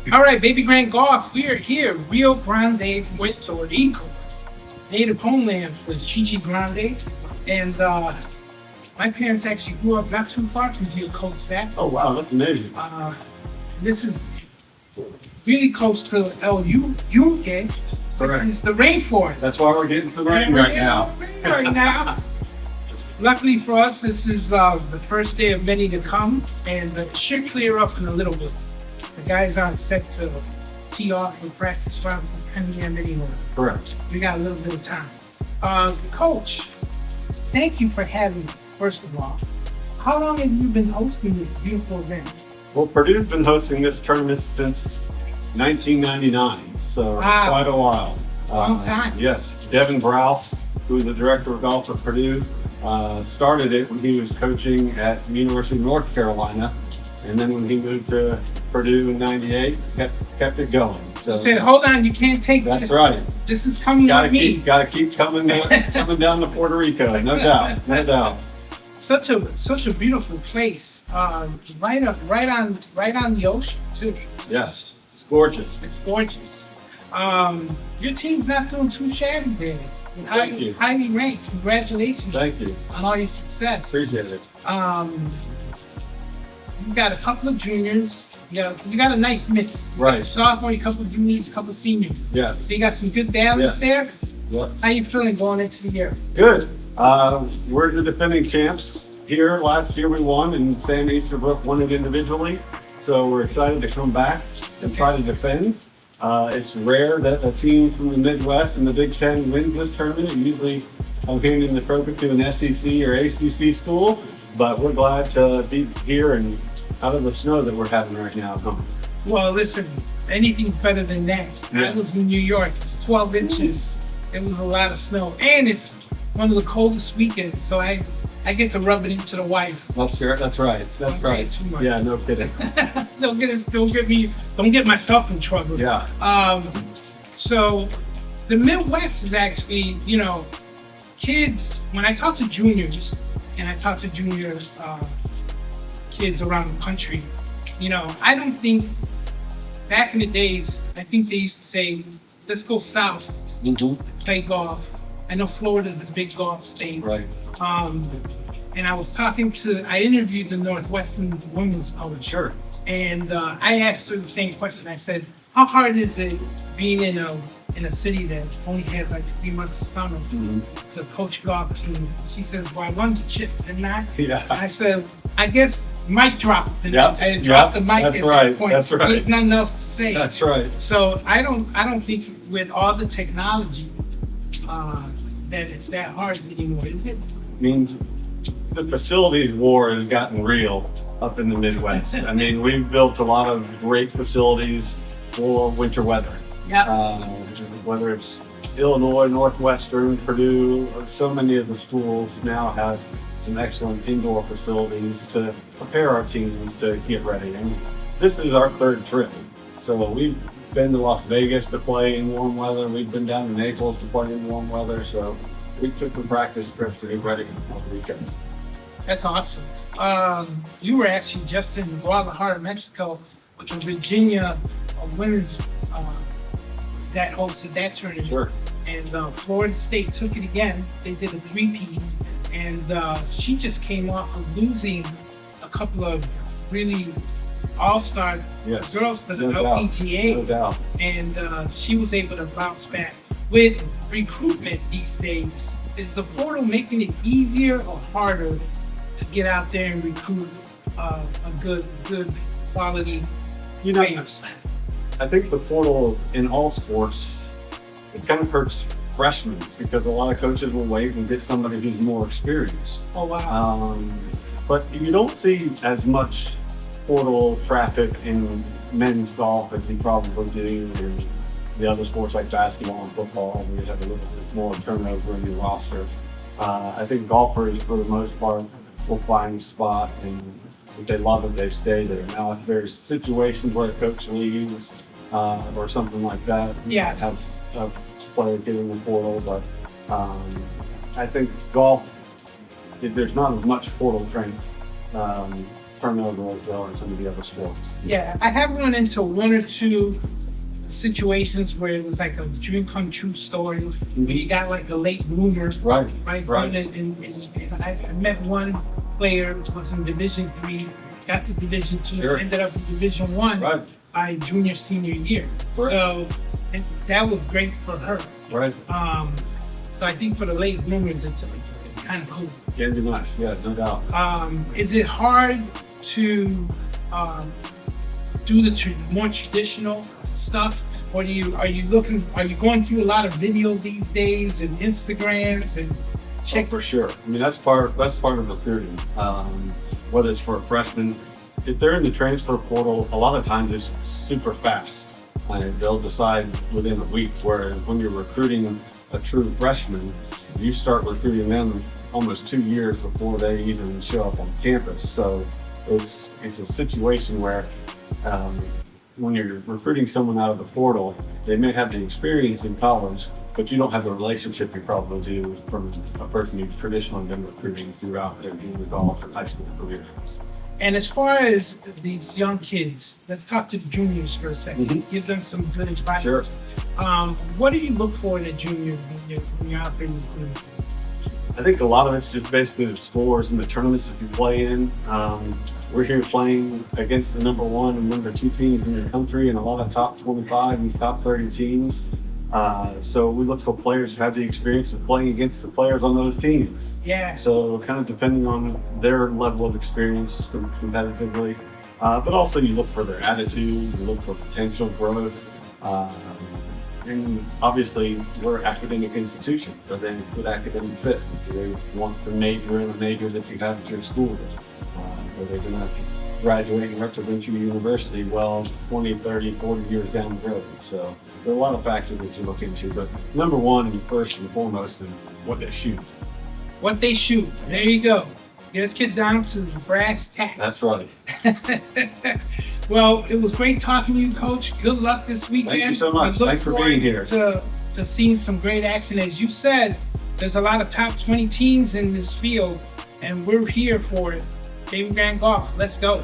All right, Babygrande Golf. We are here, Rio Grande, Puerto Rico. Native homeland for Gigi Grande. And my parents actually grew up not too far from here, Coach Sapp. Oh, wow, that's amazing. This is really close to El Yunque. Correct. It's the rainforest. That's why we're getting some rain right now. Right now. Luckily for us, this is the first day of many to come, and it should clear up in a little bit. The guys aren't set to tee off and practice rounds from 10 a.m. anymore. Correct. We got a little bit of time. Coach, thank you for having us, first of all. How long have you been hosting this beautiful event? Well, Purdue's been hosting this tournament since 1999, so Wow. quite a while. Long time. Yes, Devin Browse, who is the director of golf at Purdue, started it when he was coaching at the University of North Carolina, and then when he moved to Purdue in '98, kept it going. So I said, hold on, you can't take that's this. right. This is coming on me. Gotta keep coming down to Puerto Rico, no doubt, no doubt. Such a beautiful place. Right on the ocean too. Yes, it's gorgeous. It's gorgeous. Your team's not doing too shabby there. Thank you. Highly ranked. Congratulations Thank you. on all your success. Appreciate it. You got a couple of juniors. You got a nice mix. Right. Sophomore, a couple of juniors, a couple of seniors. Yeah. So you got some good balance there. Yep. How you feeling going into the year? Good. We're the defending champs here. Last year we won, and Sam Easterbrook won it individually. So we're excited to come back and try to defend. It's rare that a team from the Midwest and the Big Ten wins this tournament. Usually I'm handing the trophy to an SEC or ACC school, but we're glad to be here and out of the snow that we're having right now. Well, listen, anything's better than that. Yeah. I was in New York. It's 12 inches. It was a lot of snow, and it's one of the coldest weekends. So I get to rub it into the wife. That's right. That's Don't right. get too much. Yeah, no kidding. Don't get myself in trouble. Yeah. So the Midwest is actually, kids. When I talk to juniors, and I talk to junior kids around the country, I don't think back in the days. I think they used to say, "Let's go south, play golf." I know Florida's the big golf state. Right. And I interviewed the Northwestern women's coach. Sure. And I asked her the same question. I said, how hard is it being in a city that only has like 3 months of summer to coach a golf team? She says, well, I won the chip, didn't I? Yeah. I said, I guess mic drop. And Yep. I dropped the mic That's at right. that point. That's right. There's nothing else to say. That's right. So I don't think with all the technology that it's that hard anymore, is it? I mean, the facilities war has gotten real up in the Midwest. I mean, we've built a lot of great facilities for winter weather. Yeah. Whether it's Illinois, Northwestern, Purdue, or so many of the schools now have some excellent indoor facilities to prepare our teams to get ready. And this is our third trip. So we've been to Las Vegas to play in warm weather. We've been down to Naples to play in warm weather. So we took the practice trips to get ready for the weekend. That's awesome. You were actually just in Guadalajara, Mexico, with the Virginia women's that hosted that tournament. Sure. And Florida State took it again. They did a three-peat, and she just came off of losing a couple of really all-star girls to the LPGA. No doubt. And she was able to bounce back. With recruitment these days, is the portal making it easier or harder to get out there and recruit a good quality players? I think the portal in all sports, it kind of hurts freshmen because a lot of coaches will wait and get somebody who's more experienced. Oh, wow. But you don't see as much portal traffic in men's golf as you probably do in the other sports like basketball and football, where you have a little bit more turnover in your roster. I think golfers, for the most part, will find a spot, and if they love it, they stay there. Now, if there's situations where a coach leaves or something like that, Yeah. have a player get in the portal. But I think golf, there's not as much portal training. turnover as well in some of the other sports. Yeah, I have run into one or two situations where it was like a dream come true story where you got like a late bloomer, Right. And I met one player who was in Division III, got to Division II, Sure. ended up in Division I Right. by junior senior year. Right. So that was great for her. Right. So I think for the late bloomers, it's kind of cool. Can be nice. Yeah, no doubt. Is it hard to do the more traditional stuff, or are you going through a lot of video these days and Instagrams and check? Oh, for sure. I mean, that's part of recruiting. Whether it's for a freshman, if they're in the transfer portal, a lot of times it's super fast. And they'll decide within a week. Whereas when you're recruiting a true freshman, you start recruiting them almost 2 years before they even show up on campus. So it's a situation where when you're recruiting someone out of the portal, they may have the experience in college, but you don't have the relationship you probably do from a person who's traditionally been recruiting throughout their junior golf and high school career. And as far as these young kids, let's talk to the juniors for a second. Mm-hmm. Give them some good advice. Sure. What do you look for in a junior when you're out there recruiting? I think a lot of it's just basically the scores and the tournaments that you play in. We're here playing against the number 1 and number 2 teams in the country and a lot of top 25 and top 30 teams. So we look for players who have the experience of playing against the players on those teams. Yeah. So kind of depending on their level of experience competitively, but also you look for their attitudes, you look for potential growth. And obviously we're an academic institution, so they good academic fit. They want to major in a major that you have at your school. Or they're gonna graduate and represent your university well 20, 30, 40 years down the road. So there are a lot of factors that you look into, but number one and first and foremost is what they shoot. What they shoot. There you go. Let's get down to the brass tacks. That's right. Well, it was great talking to you, Coach. Good luck this weekend. Thank you so much. Thanks for being here. To seeing some great action. As you said, there's a lot of top 20 teams in this field, and we're here for it. Babygrande Golf, let's go.